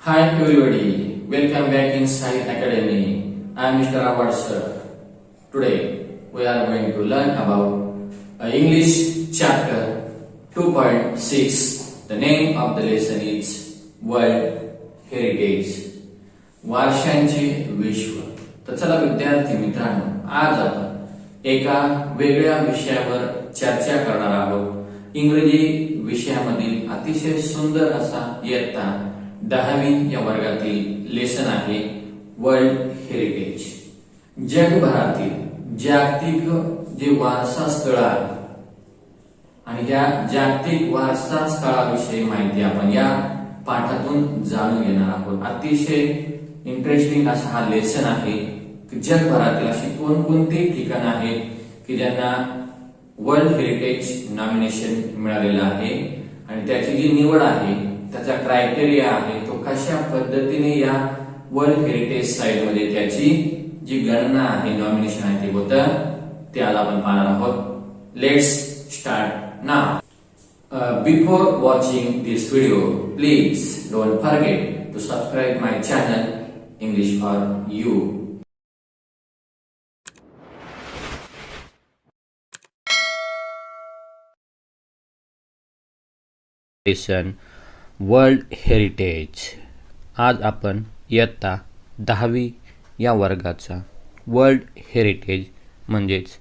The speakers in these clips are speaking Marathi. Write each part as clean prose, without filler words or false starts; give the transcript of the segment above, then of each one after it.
Hi everybody, welcome back in Sai Academy. I am Mr. Awad sir. Today we are going to learn about English chapter 2.6. The name of the lesson is World Heritage. वारशांचे विश्व. तर चला विद्यार्थी मित्रांनो, आज आपण एका वेगळ्या विषयावर चर्चा करणार आहोत. इंग्रजी विषयामधील अतिशय सुंदर असा इयत्ता 10वी या वर्गातील लेसन आहे वर्ल्ड हेरिटेज. जगभरातील जागतिक जे वारसा स्थळ आहे आणि या जागतिक वारसा स्थळाविषयी माहिती आपण या पाठातून जाणून घेणार आहोत. अतिशय इंटरेस्टिंग असा हा लेसन आहे की जगभरातील अशी कोणकोणती ठिकाणं आहेत की ज्यांना वर्ल्ड हेरिटेज नॉमिनेशन मिळालेलं आहे आणि त्याची जी निवड आहे त्याचा क्रायटेरिया आहे तो कशा पद्धतीने या वर्ल्ड हेरिटेज साइट मध्ये त्याची जी गणना आहे नॉमिनेशन आहे ते होतं ते आज आपण पाहणार आहोत. Let's start now. Before watching this video, please don't forget to subscribe my channel English for You. Lesson world heritage. आज आपण इयत्ता 10वी या वर्गाचा वर्ल्ड हेरिटेज म्हणजेच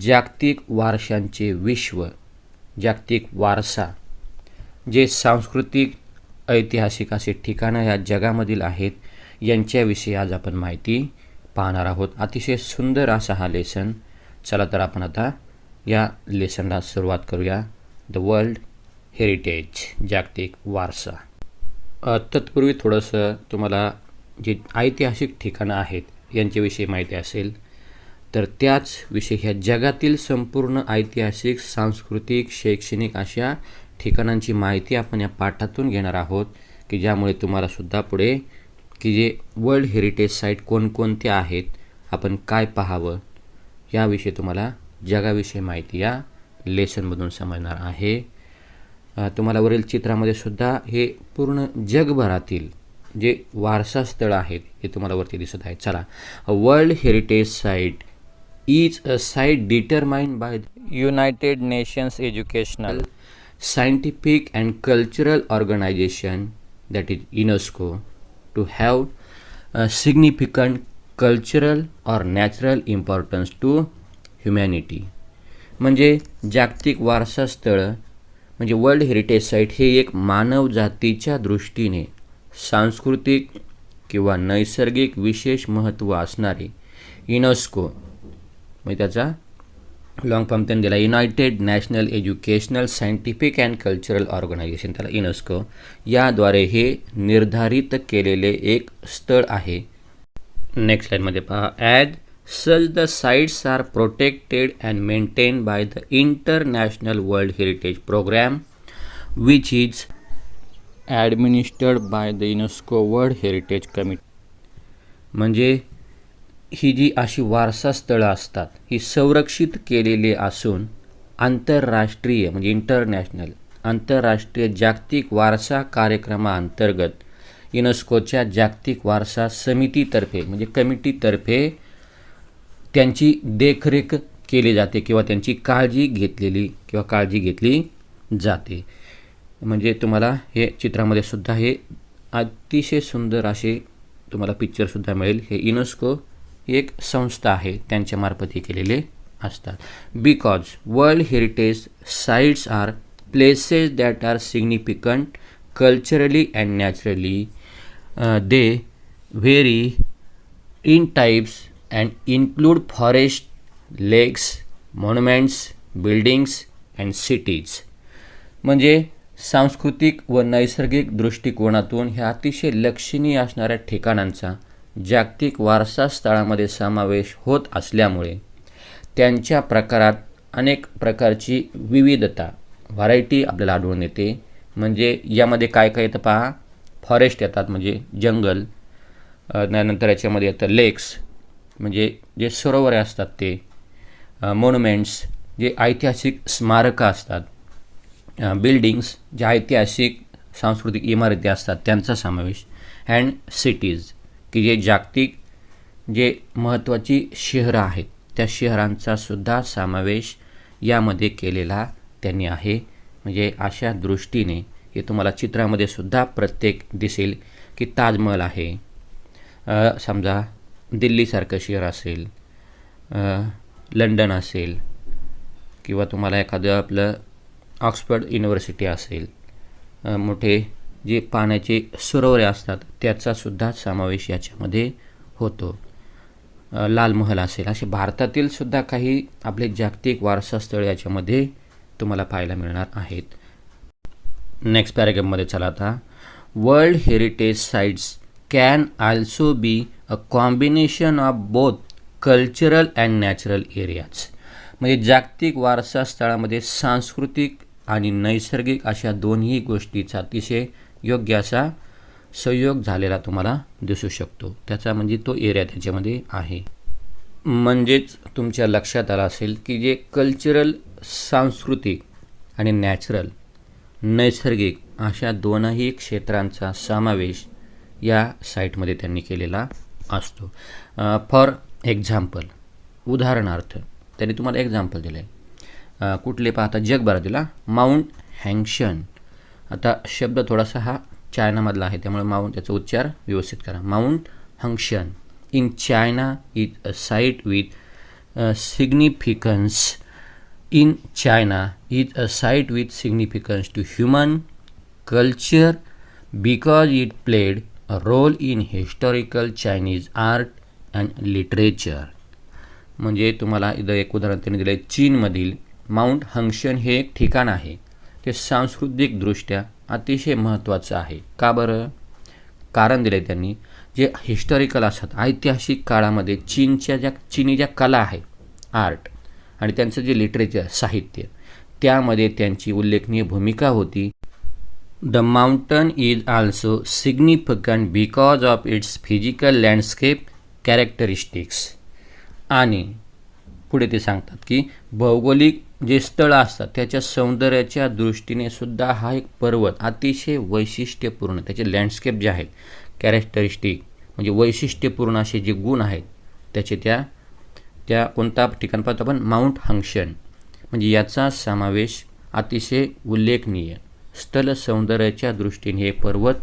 जागतिक वारशांचे विश्व, जागतिक वारसा, जे सांस्कृतिक ऐतिहासिक असे ठिकाणं या जगामधील आहेत यांच्याविषयी आज आपण माहिती पाहणार आहोत. अतिशय सुंदर असा हा लेसन. चला तर आपण आता या लेसनला सुरुवात करूया. द वर्ल्ड हेरिटेज, जागतिक वारसा. तत्पूर्वी थोडंसं तुम्हाला जे ऐतिहासिक ठिकाणं आहेत यांच्याविषयी माहिती असेल तर त्याच विषयी ह्या जगातील संपूर्ण ऐतिहासिक, सांस्कृतिक, शैक्षणिक अशा ठिकाणांची माहिती आपण या पाठातून घेणार आहोत की ज्यामुळे तुम्हाला सुद्धा पुढे की जे वर्ल्ड हेरिटेज साईट कोणकोणत्या आहेत, आपण काय पाहावं याविषयी तुम्हाला जगाविषयी माहिती या लेसनमधून समजणार आहे. तुम्हाला वरील चित्रामध्ये सुद्धा हे पूर्ण जगभरातील जे वारसा स्थळ आहेत हे तुम्हाला वरती दिसत आहे. चला. World heritage site is a site determined by United Nations Educational, Scientific and Cultural Organization that is UNESCO to have significant cultural or natural importance to humanity. म्हणजे जागतिक वारसा स्थळ म्हणजे वर्ल्ड हेरिटेज साईट हे एक मानव जातीच्या दृष्टीने सांस्कृतिक किंवा नैसर्गिक विशेष महत्त्व असणारे युनेस्को म्हणजे त्याचा लॉंग फॉर्म त्यांनी दिला United National Educational Scientific and Cultural Organization, त्याला युनेस्को, याद्वारे हे निर्धारित केलेले एक स्थळ आहे. नेक्स्ट लाईनमध्ये पहा. As such the sites are protected and maintained by the International World Heritage Program, which is administered by the UNESCO World Heritage Committee. म्हणजे ही जी अशी वारसा स्थळं असतात ही संरक्षित केलेली असून आंतरराष्ट्रीय म्हणजे इंटरनॅशनल आंतरराष्ट्रीय जागतिक वारसा कार्यक्रमाअंतर्गत युनेस्कोच्या जागतिक वारसा समितीतर्फे म्हणजे कमिटीतर्फे त्यांची देखरेख केली जाते किंवा त्यांची काळजी घेतली जाते. म्हणजे तुम्हाला हे चित्रामध्ये सुद्धा हे अतिशय सुंदर असे तुम्हाला पिक्चरसुद्धा मिळेल. हे युनेस्को एक संस्था आहे त्यांच्यामार्फत हे केलेले असतात. Because world heritage sites are places that are significant culturally and naturally, they vary in types and include forest, lakes, monuments, buildings and cities. म्हणजे सांस्कृतिक व नैसर्गिक दृष्टिकोनातून ह्या अतिशय लक्षणीय असणाऱ्या ठिकाणांचा जागतिक वारसा स्थळामध्ये समावेश होत असल्यामुळे त्यांच्या प्रकारात अनेक प्रकारची विविधता, व्हरायटी आपल्याला आढळून येते. म्हणजे यामध्ये काय काय येतं पहा. फॉरेस्ट येतात म्हणजे जंगल, त्यानंतर याच्यामध्ये येतं लेक्स म्हणजे जे सरोवरे असतात ते, मॉन्युमेंट्स जे ऐतिहासिक स्मारकं असतात, बिल्डिंग्स ज्या ऐतिहासिक सांस्कृतिक इमारती असतात त्यांचा समावेश, अँड सिटीज की जे जागतिक जे महत्त्वाची शहरं आहेत त्या शहरांचा सुद्धा समावेश यामध्ये केलेला त्यांनी आहे. म्हणजे अशा दृष्टीने हे तुम्हाला चित्रामध्ये सुद्धा प्रत्येक दिसेल की ताजमहल आहे, समजा दिल्लीसारखं शहर असेल, लंडन असेल, किंवा तुम्हाला एखादं आपलं ऑक्सफर्ड युनिव्हर्सिटी असेल, मोठे जे पाण्याचे सरोवरे असतात त्याचासुद्धा समावेश याच्यामध्ये होतो, लाल महल असेल, असे भारतातील सुद्धा काही आपले जागतिक वारसा स्थळ याच्यामध्ये तुम्हाला पाहायला मिळणार आहेत. नेक्स्ट पॅराग्राफमध्ये चला आता. World heritage sites can also be a combination of both cultural and natural areas. म्हणजे जागतिक वारसा स्थळामध्ये सांस्कृतिक आणि नैसर्गिक अशा दोन्ही गोष्टीचा अतिशय योग्य असा संयोग झालेला तुम्हाला दिसू शकतो. त्याचा म्हणजे तो एरिया त्याच्यामध्ये आहे. म्हणजेच तुमच्या लक्षात आलं असेल की जे कल्चरल सांस्कृतिक आणि नॅचरल नैसर्गिक अशा दोनही क्षेत्रांचा समावेश या साईटमध्ये त्यांनी केलेला असतो. फॉर एक्झाम्पल, उदाहरणार्थ त्यांनी तुम्हाला एक्झाम्पल दिलं आहे. कुठले पाहता जगभरातील माउंट हँगशन. आता शब्द थोडासा हा चायनामधला आहे त्यामुळे माउंट त्याचा उच्चार व्यवस्थित करा. Mount Hengshan in China is a site with significance in China is a site with significance to human culture because it played a role in historical Chinese art and literature. म्हणजे तुम्हाला इथं एक उदाहरण त्यांनी दिलं आहे. चीनमधील माउंट हँगशन हे एक ठिकाण आहे, ते सांस्कृतिकदृष्ट्या अतिशय महत्त्वाचं आहे. का बरं? कारण दिलं आहे त्यांनी, जे हिस्टॉरिकल असतात ऐतिहासिक काळामध्ये चीनी ज्या कला आहे, आर्ट आणि त्यांचं जे लिटरेचर साहित्य त्यामध्ये त्यांची उल्लेखनीय भूमिका होती. The mountain is also significant because of its physical landscape characteristics. आणि पुढे ते सांगतात की भौगोलिक जे स्थळं असतात त्याच्या सौंदर्याच्या दृष्टीने सुद्धा हा एक पर्वत अतिशय वैशिष्ट्यपूर्ण, त्याचे लँडस्केप जे आहेत कॅरेक्टरिस्टिक म्हणजे वैशिष्ट्यपूर्ण असे जे गुण आहेत त्याचे त्या कोणता ठिकाण पाहतो आपण माउंट हँगशन. म्हणजे याचा समावेश अतिशय उल्लेखनीय स्थल सौंदर्याच्या दृष्टीने हे पर्वत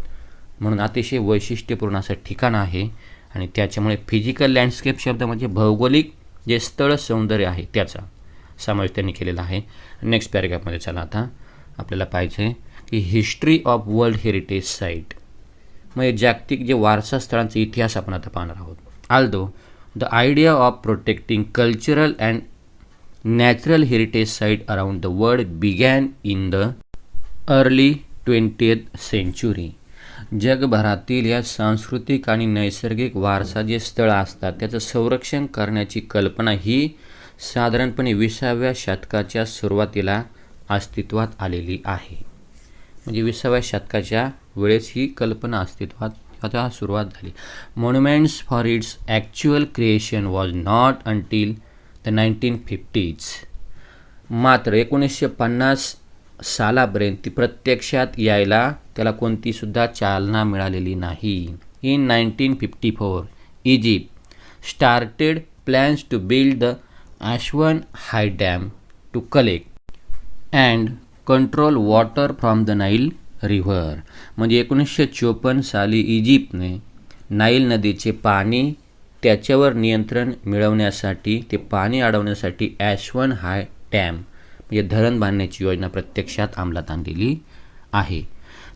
म्हणून अतिशय वैशिष्ट्यपूर्ण असं ठिकाण आहे. आणि त्याच्यामुळे फिजिकल लँडस्केप शब्द म्हणजे भौगोलिक जे स्थळ सौंदर्य आहे त्याचा समावेश त्यांनी केलेला आहे. नेक्स्ट पॅरेग्राफमध्ये चला आता आपल्याला पाहिजे आहे की history of world heritage site. म्हणजे जागतिक जे वारसा स्थळांचा इतिहास आपण आता पाहणार आहोत. Aldous the idea of protecting cultural and natural heritage site around the world begin in the early 20th century. जगभरातील या सांस्कृतिक आणि नैसर्गिक वारसा जे स्थळं असतात त्याचं संरक्षण करण्याची कल्पना ही साधारणपणे 20व्या शतकाच्या सुरुवातीला अस्तित्वात आलेली आहे. म्हणजे 20व्या शतकाच्या वेळेस ही कल्पना अस्तित्वात आता सुरुवात झाली. Monuments for its actual creation was not until the 1950s. मात्र 1950 सालापर्यंत ती प्रत्यक्षात यायला त्याला कोणतीसुद्धा चालना मिळालेली नाही. In 1954 Egypt started plans to build the Aswan high dam to collect and control water from the Nile river. म्हणजे 1954 साली इजिप्तने नाईल नदीचे पाणी त्याच्यावर नियंत्रण मिळवण्यासाठी, ते पाणी अडवण्यासाठी ॲश्वन हाय डॅम म्हणजे धरण बांधण्याची योजना प्रत्यक्षात अंमलात आणलेली आहे.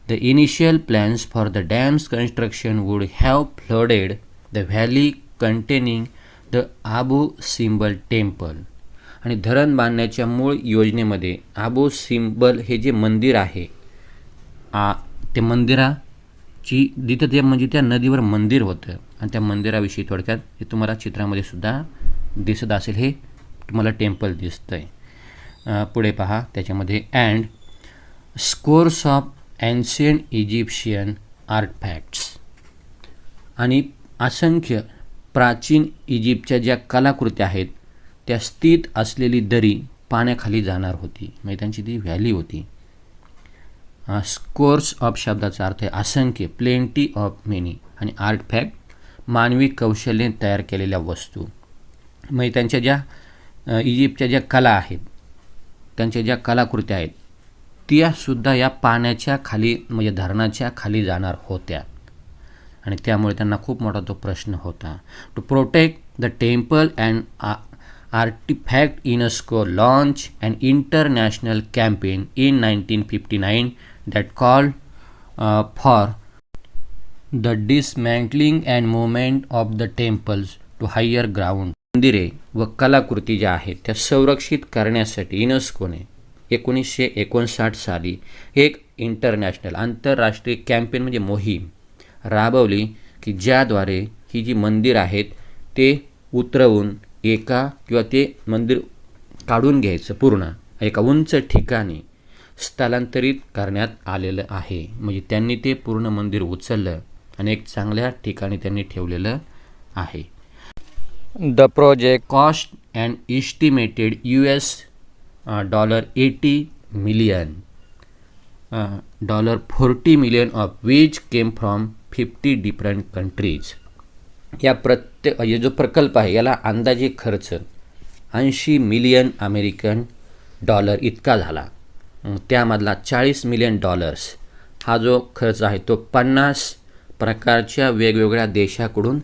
The initial plans for the dam's construction would have flooded the valley containing the Abu Simbel temple. आणि धरण बांधण्याच्या मूळ योजनेमध्ये आबू सिम्बल हे जे मंदिर आहे ते मंदिराची जिथं ते म्हणजे त्या नदीवर मंदिर होतं आणि त्या मंदिराविषयी थोडक्यात हे तुम्हाला चित्रामध्ये सुद्धा दिसत असेल. हे तुम्हाला टेम्पल दिसतं आहे. पुढे पहा त्याच्यामध्ये and scores of ancient Egyptian artefacts. आणि असंख्य प्राचीन इजिप्तच्या ज्या कलाकृती आहेत त्या स्थित असलेली दरी पाण्याखाली जाणार होती. म्हणजे त्यांची ती व्हॅली होती. स्कोर्स ऑफ शब्दाचा अर्थ आहे असंख्य, प्लेंटी ऑफ मेनी, आणि आर्टफॅक्ट मानवी कौशल्याने तयार केलेल्या वस्तू. म्हणजे त्यांच्या ज्या इजिप्तच्या ज्या कला आहेत, त्यांच्या ज्या कलाकृत्या आहेत त्यासुद्धा या पाण्याच्या खाली म्हणजे धरणाच्या खाली जाणार होत्या आणि त्यामुळे त्यांना खूप मोठा तो प्रश्न होता. To protect the temple and artefact UNESCO launch and international campaign in 1959 that called for the dismantling and movement of the temples to higher ground. मंदिरे व कलाकृती ज्या आहेत त्या संरक्षित करण्यासाठी युनेस्कोने 1959 साली एक इंटरनॅशनल आंतरराष्ट्रीय कॅम्पेन म्हणजे मोहीम राबवली की ज्याद्वारे ही जी मंदिर आहेत ते उतरवून किंवा ते मंदिर काढून घ्यायचं पूर्ण एका उंच ठिकाणी स्थलांतरित करण्यात आलेलं आहे. म्हणजे त्यांनी ते पूर्ण मंदिर उचललं आणि एक चांगल्या ठिकाणी त्यांनी ठेवलेलं आहे. The project cost and estimated $80 million, $40 million of which came from 50 different countries. हे जो प्रकल्प आहे याला अंदाजे खर्च $80 मिलियन अमेरिकन डॉलर इतका झाला. त्यामधला $40 मिलियन हा जो खर्च आहे तो 50 प्रकारच्या वेगवेगळ्या देशाकडून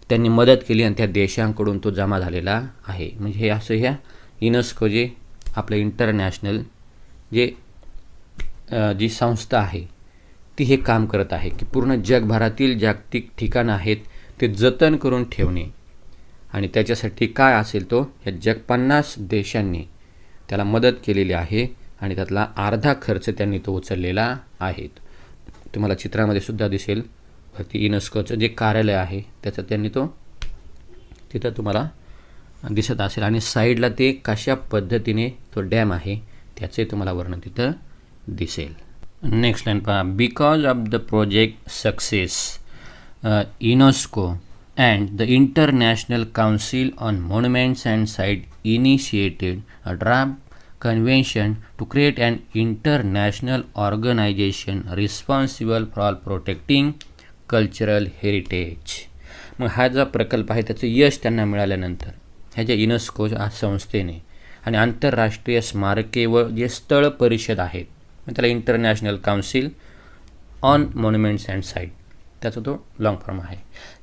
त्यांनी मदत केली आणि त्या देशांकडून तो जमा झालेला आहे. म्हणजे हे असं ह्या युनेस्को जे आपलं इंटरनॅशनल जी संस्था आहे ती हे काम करत आहे की पूर्ण जगभरातील जागतिक ठिकाणं आहेत ते जतन करून ठेवणे आणि त्याच्यासाठी काय असेल तो या 50 देशांनी त्याला मदत केलेली आहे आणि त्यातला अर्धा खर्च त्यांनी तो उचललेला आहे. तुम्हाला चित्रामध्ये सुद्धा दिसेल वरती युनेस्कोचं जे कार्यालय आहे त्याचं त्यांनी तो तिथं तुम्हाला दिसत असेल आणि साईडला ते कशा पद्धतीने तो डॅम आहे त्याचे तुम्हाला वर्णन तिथं दिसेल. नेक्स्ट लाईन पहा. Because of the project success UNESCO and the international council on monuments and site initiated a draft convention to create an international organization responsible for protecting cultural heritage. मग हा जो प्रकल्प आहे त्याचं यश त्यांना मिळाल्यानंतर ह्याच्या युनेस्कोच्या संस्थेने आणि आंतरराष्ट्रीय स्मारके व जे स्थळ परिषद आहेत मग त्याला international council on monuments and site त्याचा तो लॉंग फॉर्म आहे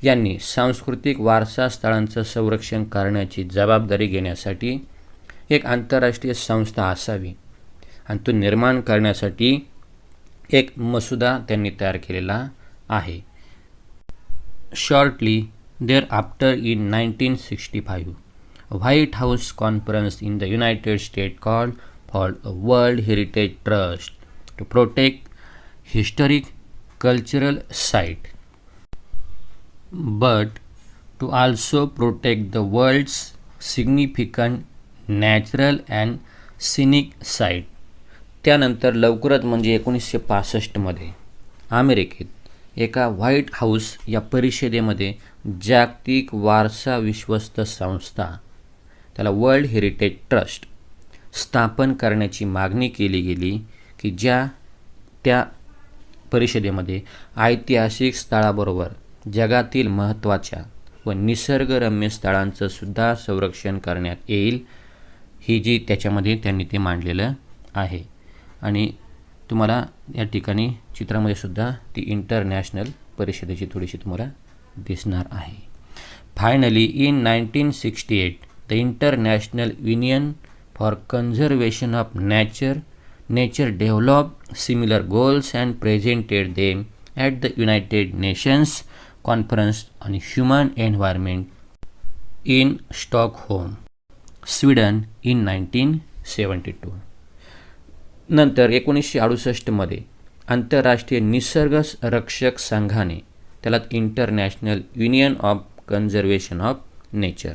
यांनी सांस्कृतिक वारसा स्थळांचं संरक्षण करण्याची जबाबदारी घेण्यासाठी एक आंतरराष्ट्रीय संस्था असावी आणि तो निर्माण करण्यासाठी एक मसुदा त्यांनी तयार केलेला आहे. Shortly thereafter in 1965 White House conference in the United State called for World Heritage Trust to protect historic cultural site but to also protect the world's significant natural and scenic site. त्यानंतर लवकरच म्हणजे 1965 अमेरिकेत एका व्हाईट हाऊस या परिषदेमध्ये जागतिक वारसा विश्वस्त संस्था त्याला वर्ल्ड हेरिटेज ट्रस्ट स्थापन करण्याची मागणी केली गेली की त्या परिषदेमध्ये ऐतिहासिक स्थळाबरोबर जगातील महत्त्वाच्या व निसर्गरम्य स्थळांचं सुद्धा संरक्षण करण्यात येईल. ही जी त्याच्यामध्ये त्यांनी ते मांडलेलं आहे आणि तुम्हाला या ठिकाणी चित्रामध्ये सुद्धा ती इंटरनॅशनल परिषदेची थोडीशी तुम्हाला दिसणार आहे. Finally in 1968 the international union for conservation of nature develop similar goals and presented them at the United nations conference on human environment in Stockholm Sweden in 1972. नंतर 1968 आंतरराष्ट्रीय निसर्ग रक्षक संघाने त्याला international union of conservation of nature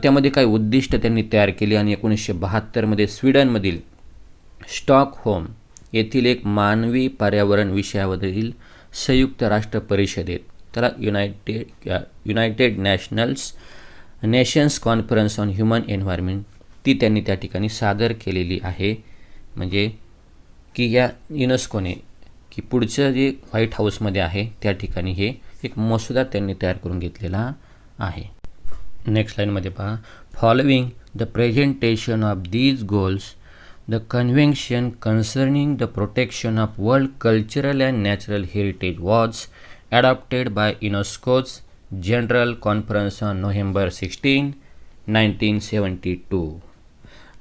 त्यामध्ये काही उद्दिष्ट त्यांनी तयार केली आणि 1972 स्वीडनमधील स्टॉकहोम येथील एक मानवी पर्यावरण विषयावरील संयुक्त राष्ट्र परिषदेत त्याला United nations conference on human environment ती त्यांनी त्या ठिकाणी सादर केलेली आहे. म्हणजे की या युनेस्कोने की पुढचं जे व्हाईट हाऊसमध्ये आहे त्या ठिकाणी हे एक मसुदा त्यांनी तयार करून घेतलेला आहे. नेक्स्ट लाईनमध्ये पहा, following the presentation of these goals the convention concerning the protection of world cultural and natural heritage was adopted by UNESCO's General Conference on November 16, 1972.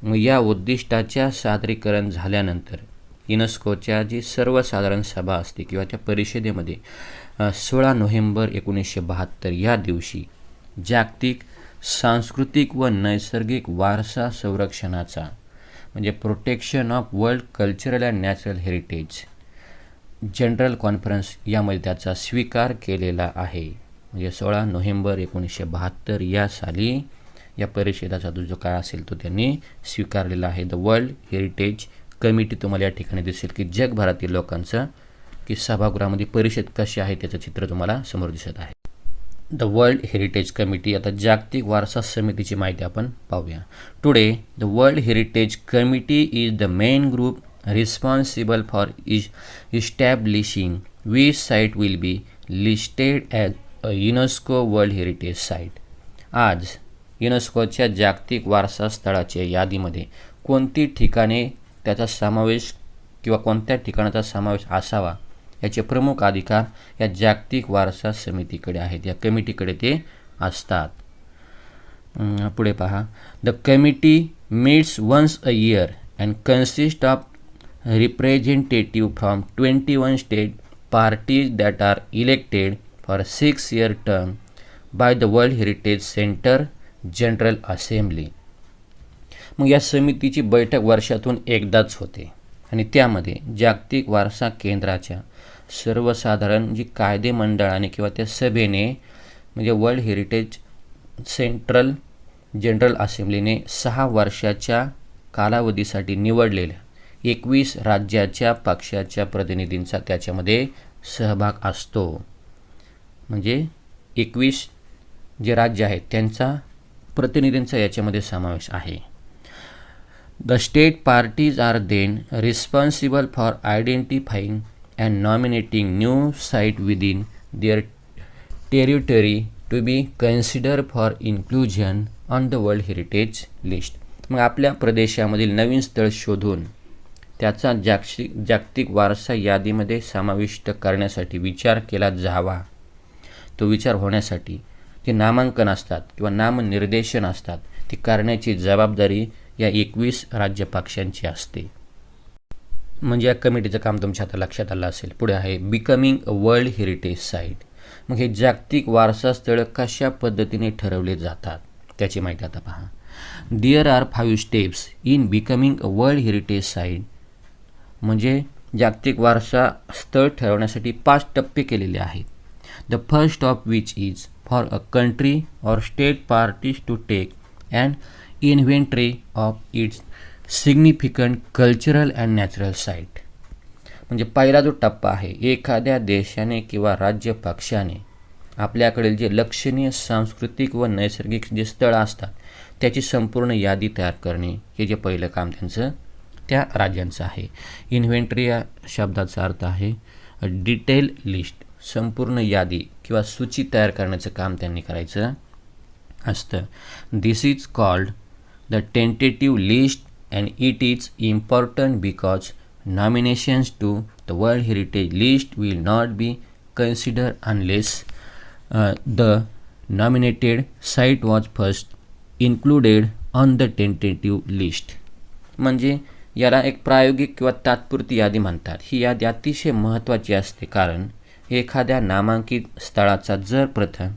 मग या उद्दिष्टाच्या सादरीकरण झाल्यानंतर युनेस्कोच्या जी सर्वसाधारण सभा असते किंवा त्या परिषदेमध्ये 16 नोव्हेंबर 1972 या दिवशी जागतिक सांस्कृतिक व नैसर्गिक वारसा संरक्षणाचा म्हणजे protection of world cultural and natural heritage general conference यामध्ये त्याचा स्वीकार केलेला आहे. म्हणजे 16 नोव्हेंबर 1972 या साली या परिषदेचा जो काय असेल तो त्यांनी स्वीकारलेला आहे. द वर्ल्ड हेरिटेज कमिटी तुम्हाला या ठिकाणी दिसेल की जगभरातील लोकांचं की सभागृहामध्ये परिषद कशी आहे त्याचं चित्र तुम्हाला समोर दिसत आहे. The world Heritage committee. आता जागतिक वारसा समितीची माहिती आपण पाहूया. Today the world Heritage committee is the main group responsible for establishing which site will be listed as a UNESCO World Heritage Site. आज युनेस्कोच्या जागतिक वारसा स्थळाच्या यादीमध्ये कोणती ठिकाणे त्याचा समावेश किंवा कोणत्या ठिकाणाचा समावेश असावा याचे प्रमुख अधिकार या जागतिक वारसा समितीकडे आहेत, या कमिटीकडे ते असतात. पुढे पहा, the committee meets once a year and consist of representative from 21 state parties that are elected for 6-year term by the World Heritage Center General Assembly. मग या समितीची बैठक वर्षातून एकदाच होते आणि त्यामध्ये जागतिक वारसा केंद्राच्या सर्वसाधारण जी कायदे मंडळाने किंवा त्या सभेने म्हणजे वर्ल्ड हेरिटेज सेंट्रल जनरल असेंब्लीने 6 वर्षाच्या कालावधीसाठी निवडलेल्या 21 राज्याच्या पक्षाच्या प्रतिनिधींचा त्याच्यामध्ये सहभाग असतो. म्हणजे 21 जे राज्य आहेत त्यांचा प्रतिनिधींचा याच्यामध्ये समावेश आहे. The state parties are then responsible for identifying and nominating new site within their territory to be consider for inclusion on the world heritage List. मग आपल्या प्रदेशामधील नवीन स्थळ शोधून त्याचा जागतिक वारसा यादीमध्ये समाविष्ट करण्यासाठी विचार केला जावा. तो विचार होण्यासाठी जे नामांकन असतात किंवा नामनिर्देशन असतात ती करण्याची जबाबदारी या 21 राज्य पक्षांची असते. म्हणजे या कमिटीचं काम तुमच्या आता लक्षात आलं असेल. पुढे आहे becoming a world heritage site. मग हे जागतिक वारसा स्थळ कशा पद्धतीने ठरवले जातात त्याची माहिती आता पहा. There are 5 steps in becoming a world heritage site. म्हणजे जागतिक वारसा स्थळ ठरवण्यासाठी 5 टप्पे केलेले आहेत. The first of which is for a country or state parties to take and inventory of its significant cultural and natural site. म्हणजे पहिला जो टप्पा आहे, एखाद्या देशाने किंवा राज्य पक्षाने आपल्याकडील जे लक्षणीय सांस्कृतिक व नैसर्गिक जे स्थळं असतात त्याची संपूर्ण यादी तयार करणे हे जे पहिलं काम त्यांचं त्या राज्यांचं आहे. इन्व्हेंटरी या शब्दाचा अर्थ आहे डिटेल लिस्ट, संपूर्ण यादी किंवा सूची तयार करण्याचं काम त्यांनी करायचं असतं. This is called the tentative list and it is important because nominations to the world heritage list will not be consider unless the nominated site was first included on the tentative list. म्हणजे याला एक प्रायोगिक किंवा तात्पुरती यादी म्हणतात. ही यादी अतिशय महत्त्वाची असते कारण एखाद्या नामांकित स्थळाचा जर प्रथम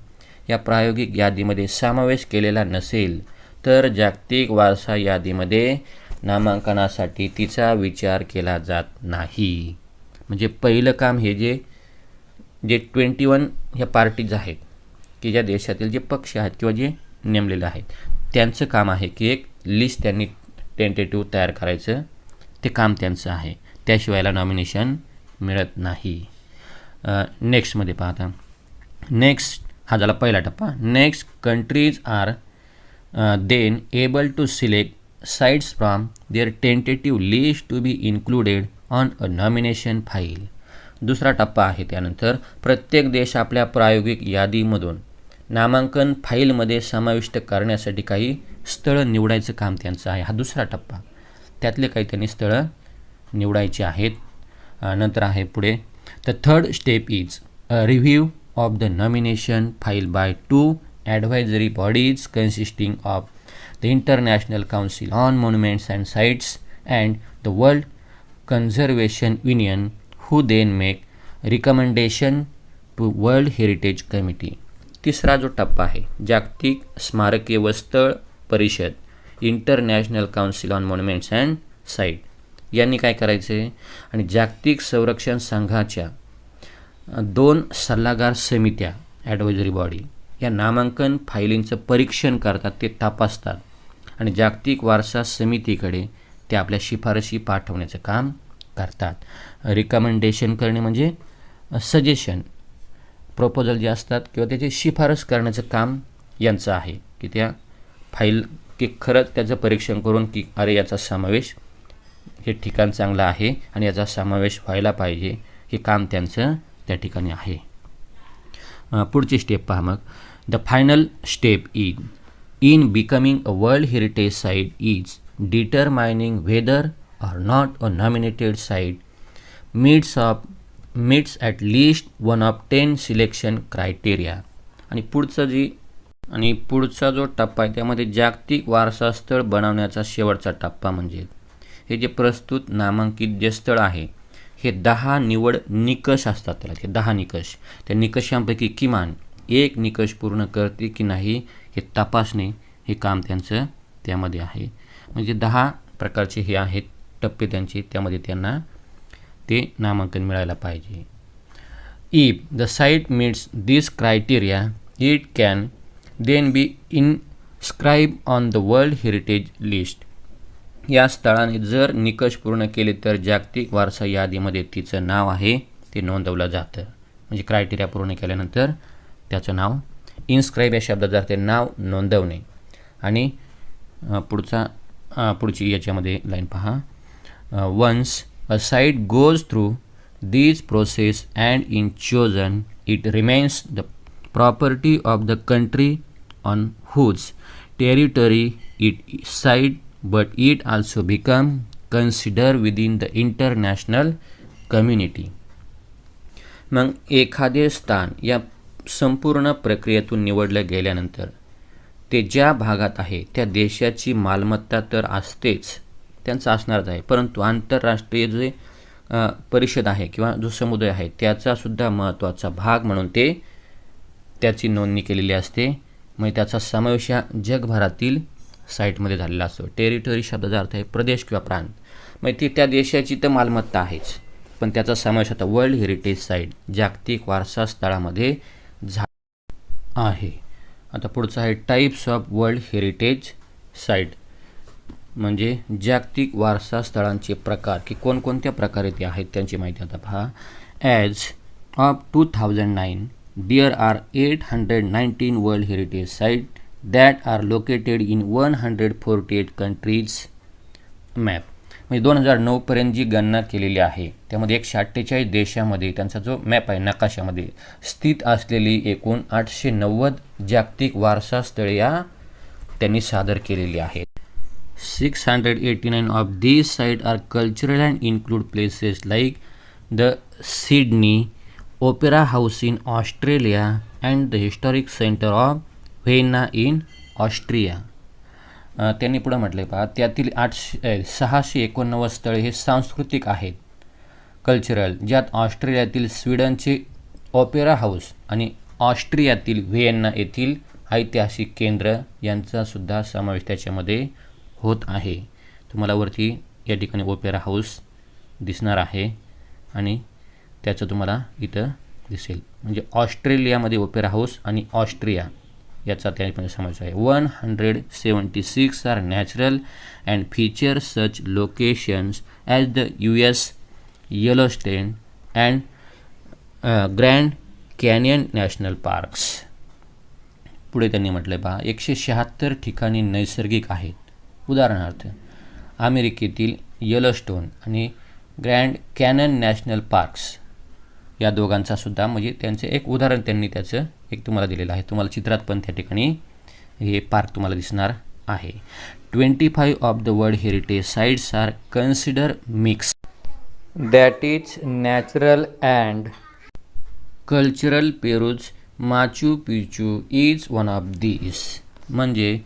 या प्रायोगिक यादीमध्ये समावेश केलेला नसेल तर जागतिक वारसा यादीमध्ये नामांकनासाठी तिचा विचार केला जात नाही. म्हणजे पहिलं काम हे जे 21 ह्या पार्टीज आहेत की ज्या देशातील जे पक्ष आहेत किंवा जे नेमलेले आहेत त्यांचं काम आहे की एक लिस्ट त्यांनी टेंटेटिव्ह तयार करायचं, ते काम त्यांचं आहे. त्याशिवायला नॉमिनेशन मिळत नाही. नेक्स्टमध्ये पाहता, नेक्स्ट हा झाला पहिला टप्पा. Next countries are then able to select sites from their tentative list to be included on a nomination file. दुसरा टप्पा आहे त्यानंतर प्रत्येक देश आपल्या प्रायोगिक यादीमधून नामांकन फाईलमध्ये समाविष्ट करण्यासाठी काही स्थळं निवडायचं काम त्यांचं आहे. हा दुसरा टप्पा. त्यातले काही त्यांनी स्थळं निवडायची आहेत. नंतर आहे पुढे the third step is a review of the nomination file by 2 advisory bodies consisting of the International Council on Monuments and Sites and the World Conservation Union, who then make recommendation to World Heritage Committee. तिसरा जो टप्पा आहे जागतिक स्मारके व स्थळ परिषद, international council on monuments and site यांनी काय करायचे आणि जागतिक संरक्षण संघाच्या 2 सल्लागार समित्या ॲडवायझरी बॉडी या नामांकन फायलींचं परीक्षण करतात, ते तपासतात आणि जागतिक वारसा समितीकडे ते आपल्या शिफारशी पाठवण्याचं काम करतात. रिकमेंडेशन करणे म्हणजे सजेशन, प्रपोजल जे असतात किंवा त्याची शिफारस करण्याचं काम यांचं आहे की त्या फाईल की खरंच त्याचं परीक्षण करून की अरे याचा समावेश, हे ठिकाण चांगलं आहे आणि याचा समावेश व्हायला पाहिजे, हे काम त्यांचं त्या ठिकाणी आहे. पुढची स्टेप पहा मग. The final step in becoming a world heritage site is determining whether or not a nominated site meats at least 1 of 10 selection criteria. आणि पुढचा जो टप्पा आहे त्यामध्ये जागतिक वारसा स्थळ बनवण्याचा शेवटचा टप्पा म्हणजे हे जे प्रस्तुत नामांकित जे स्थळ आहे हे 10 निवड निकष असतात. त्याला ते 10 निकष, त्या निकषांपैकी किमान 1 निकष पूर्ण करते की नाही हे तपासणे हे काम त्यांचं त्यामध्ये आहे. म्हणजे 10 प्रकारचे हे आहेत टप्पे त्यांचे, त्यामध्ये त्यांना ते नामांकन मिळायला पाहिजे. If the site meets this criteria it can then be inscribe on the world heritage List. या स्थळाने जर निकष पूर्ण केले तर जागतिक वारसा यादीमध्ये तिचं नाव आहे ते नोंदवलं जातं. म्हणजे क्रायटेरिया पूर्ण केल्यानंतर त्याचं नाव इन्स्क्राईब या शब्दाचा अर्थ नाव नोंदवणे. आणि पुढची याच्यामध्ये लाईन पहा. Once a site goes through these process and in chosen it remains the property of the country on whose territory it site, but it also become considered within the international community. मग एखादे स्थान या संपूर्ण प्रक्रियेतून निवडलं गेल्यानंतर ते ज्या भागात आहे त्या देशाची मालमत्ता तर असतेच, त्यांचं असणारच आहे, परंतु आंतरराष्ट्रीय जे परिषद आहे किंवा जो समुदाय आहे त्याचासुद्धा महत्त्वाचा भाग म्हणून ते त्याची नोंदणी केलेली असते. मग त्याचा समावेश या जगभरातील साईटमध्ये झालेला असतो. टेरिटरी शब्दाचा अर्थ आहे प्रदेश किंवा प्रांत. मग ती त्या देशाची तर मालमत्ता आहेच, पण त्याचा समावेश आता वर्ल्ड हेरिटेज साईट जागतिक वारसा स्थळामध्ये झाला आहे. आता पुढचं आहे types of world heritage site, म्हणजे जागतिक वारसा स्थळांचे प्रकार की कोणकोणत्या प्रकारे ते आहेत त्यांची माहिती आता पहा. As of 2009 there are 819 World heritage site that are located in 148 countries map. म्हणजे 2009पर्यंत जी गणना केलेली आहे त्यामध्ये 148 देशामध्ये त्यांचा जो मॅप आहे नकाशामध्ये स्थित असलेली एकूण 890 जागतिक वारसा स्थळे या त्यांनी सादर केलेली आहेत. 689 of these sites are cultural and include places like the Sydney Opera House in Australia and the Historic Center of Vienna in Austria. त्यांनी पुढे म्हटले पहा त्यातील 689 स्थळे हे सांस्कृतिक आहेत, कल्चरल, ज्यात ऑस्ट्रेलियातील स्वीडनचे ऑपेरा हाऊस आणि ऑस्ट्रियातील व्हिएन्ना येथील ऐतिहासिक केंद्र यांचासुद्धा समावेश त्याच्यामध्ये होत आहे. तुम्हाला वरती या ठिकाणी ओपेरा हाऊस दिसणार आहे आणि त्याचं तुम्हाला इथं दिसेल. म्हणजे ऑस्ट्रेलियामध्ये ओपेरा हाऊस आणि ऑस्ट्रिया याचा त्यामध्ये समावेश आहे. 176 are natural and feature such locations as the US Yellowstone and Grand Canyon National Parks. पुढे त्यांनी म्हटलं पहा 176 ठिकाणी नैसर्गिक आहेत. उदाहरणार्थ अमेरिकेतील येलोस्टोन आणि ग्रँड कॅनन नॅशनल पार्क्स या दोघांचा सुद्धा म्हणजे त्यांचे एक उदाहरण त्यांनी त्याचं एक तुम्हाला दिलेलं आहे. तुम्हाला चित्रात पण त्या ठिकाणी हे पार्क तुम्हाला दिसणार आहे. 25 of the world heritage sites are consider mix, that is natural and cultural Peru's Machu Picchu is one of these. म्हणजे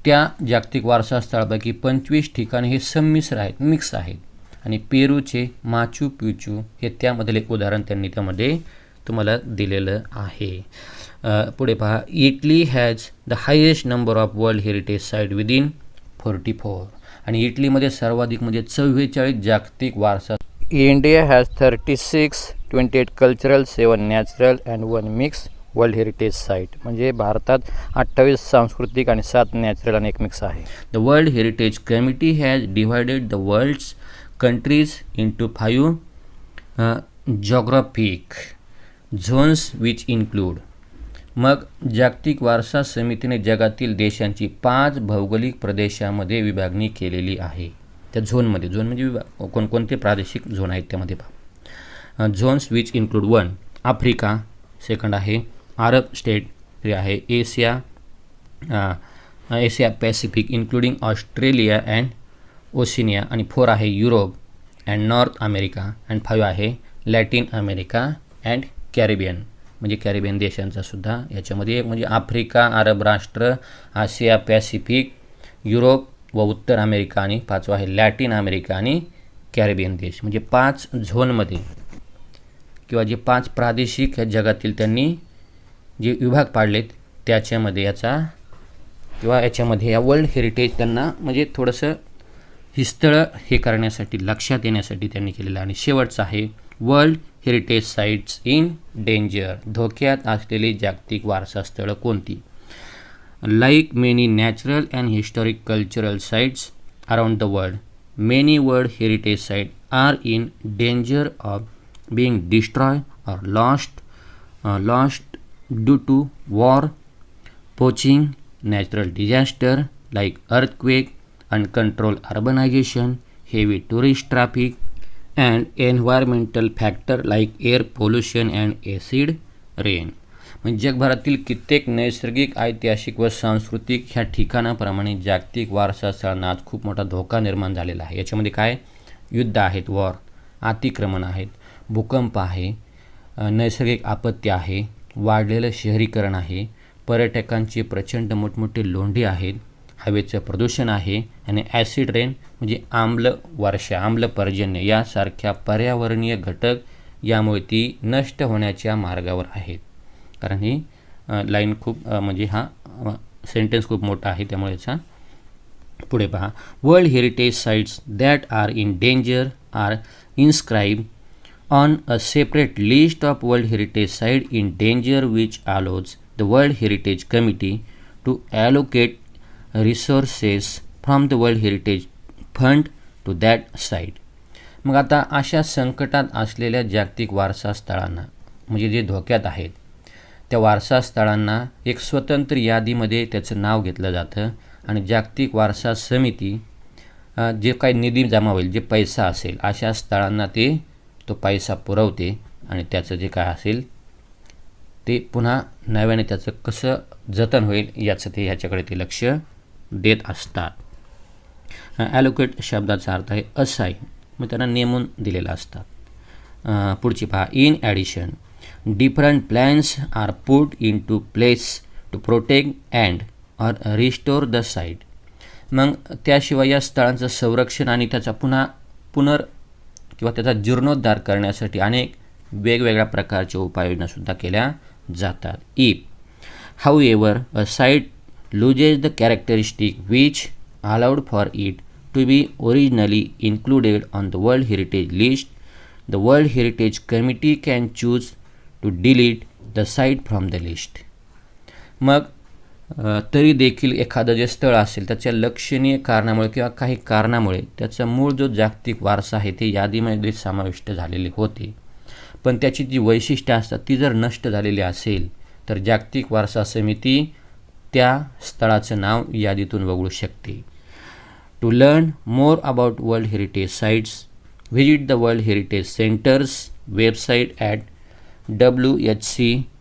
त्या जागतिक वारसा स्थळापैकी 25 ठिकाणे हे संमिश्र आहेत, मिक्स आहेत आणि पेरूचे माचू पिचू हे त्यामधील एक उदाहरण त्यांनी त्यामध्ये तुम्हाला दिलेलं आहे. पुढे पहा, Italy has the highest number of world heritage site within 44 आणि इटलीमध्ये सर्वाधिक म्हणजे 44 जागतिक वारसा. India has 36, 28 cultural, 7 natural and 1 mix world heritage site. म्हणजे भारतात 28 सांस्कृतिक आणि 7 नॅचरल आणि 1 मिक्स आहे. The world Heritage Committee has divided the world's countries into 5 geographic zones which include. मग जागतिक वारसा समितीने जगातील देशांची 5 भौगोलिक प्रदेशामध्ये विभागणी केलेली आहे. त्या झोनमध्ये, झोन म्हणजे कोणकोणते प्रादेशिक झोन आहेत त्यामध्ये पहा. Zones which include 1 Africa, second आहे अरब स्टेट, 3 आहे Asia Pacific including Australia and Oceania आणि 4 आहे Europe and north America and 5 आहे लॅटिन अमेरिका अँड कॅरिबियन. म्हणजे कॅरिबियन देशांचा सुद्धा याच्यामध्ये म्हणजे आफ्रिका, अरब राष्ट्र, आशिया पॅसिफिक, युरोप व उत्तर अमेरिका आणि 5 आहे लॅटिन अमेरिका आणि कॅरिबियन देश. म्हणजे 5 झोनमध्ये किंवा जे 5 प्रादेशिक जगातील त्यांनी जे विभाग पाडलेत त्याच्यामध्ये याचा किंवा याच्यामध्ये या वर्ल्ड हेरिटेज त्यांना म्हणजे थोडंसं ही स्थळं हे करण्यासाठी लक्षात येण्यासाठी त्यांनी केलेलं. आणि शेवटचं आहे world heritage sites in danger, धोक्यात असलेली जागतिक वारसा स्थळं कोणती. Like many natural and historic cultural sites around the world, many world heritage site R in danger of being destroyed or lost due to war, poaching, natural disaster like earthquake, uncontrolled urbanization, heavy tourist traffic, and environmental factor like air pollution and acid rain. म्हणजे जगभरातील कित्येक नैसर्गिक, ऐतिहासिक व सांस्कृतिक ह्या ठिकाणाप्रमाणे जागतिक वारसा स्थळांना आज खूप मोठा धोका निर्माण झालेला आहे. याच्यामध्ये काय युद्ध आहेत, वॉर, अतिक्रमण आहेत, भूकंप आहे, नैसर्गिक आपत्ती आहे, वाढलेलं शहरीकरण आहे, पर्यटकांचे प्रचंड मोठमोठे लोंढे आहेत, हवेचं प्रदूषण आहे आणि ॲसिड रेन म्हणजे आम्ल वर्षा, आम्ल पर्जन्य यासारख्या पर्यावरणीय घटक यामुळे ती नष्ट होण्याच्या मार्गावर आहेत. कारण ही लाईन खूप म्हणजे हा सेंटेन्स खूप मोठा आहे त्यामुळे याचा पुढे पहा. World heritage sites that are in danger are inscribe on a separate list of World Heritage Site in danger which allows the World Heritage Committee to allocate resources from the World Heritage Fund to that site. मग आता अशा संकटात असलेल्या जागतिक वारसा स्थळांना म्हणजे जे धोक्यात आहेत त्या वारसा स्थळांना एक स्वतंत्र यादीमध्ये त्याचं नाव घेतलं जातं आणि जागतिक वारसा समिती जे काही निधी जमा होईल, जे पैसा असेल अशा स्थळांना तो पैसा पुरवते आणि त्याचं जे काय असेल ते पुन्हा नव्याने त्याचं कसं जतन होईल याचं ते ह्याच्याकडे ते लक्ष देत असतात. ॲलोकेट शब्दाचा अर्थ आहे असाइन, मग त्यांना नेमून दिलेला असतात. पुढची पहा. In addition different plans are put into place to protect and or restore the site. मग त्याशिवाय या स्थळांचं संरक्षण आणि त्याचा किंवा त्याचा जीर्णोद्धार करण्यासाठी अनेक वेगवेगळ्या प्रकारच्या उपाययोजनासुद्धा केल्या जातात. If however a site loses the characteristic which allowed for it to be originally included on the world heritage List, the world Heritage Committee can choose to delete the site from the list. मग तरी देखील एखादं जे स्थळ असेल त्याच्या लक्षणीय कारणामुळे किंवा काही कारणामुळे त्याचा मूळ जो जागतिक वारसा आहे ते यादीमध्ये समाविष्ट झालेले होते, पण त्याची जी वैशिष्ट्ये असतात ती जर नष्ट झालेली असेल तर जागतिक वारसा समिती त्या स्थळाचं नाव यादीतून वगळू शकते. To learn more about World Heritage sites, visit the World Heritage Center's website at whc.unesco.org.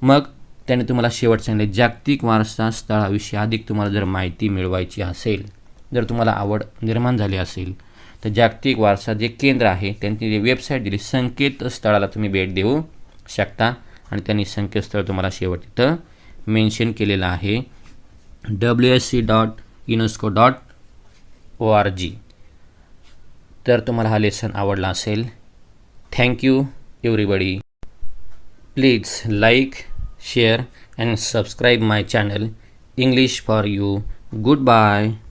मग त्याने तुम्हाला शेवट सांगितले जागतिक वारसा स्थळाविषयी अधिक तुम्हाला जर माहिती मिळवायची असेल, जर तुम्हाला आवड निर्माण झाली असेल, तर जागतिक वारसा जे केंद्र आहे त्यांची जी वेबसाईट दिली संकेतस्थळाला तुम्ही भेट देऊ शकता आणि त्यांनी संकेतस्थळ तुम्हाला शेवट तिथं मेन्शन केलेलं आहे wsc.unesco.org. तर तुम्हाला हा लेसन आवडला असेल. Thank you everybody. Please like, share and subscribe my channel English for You. Goodbye.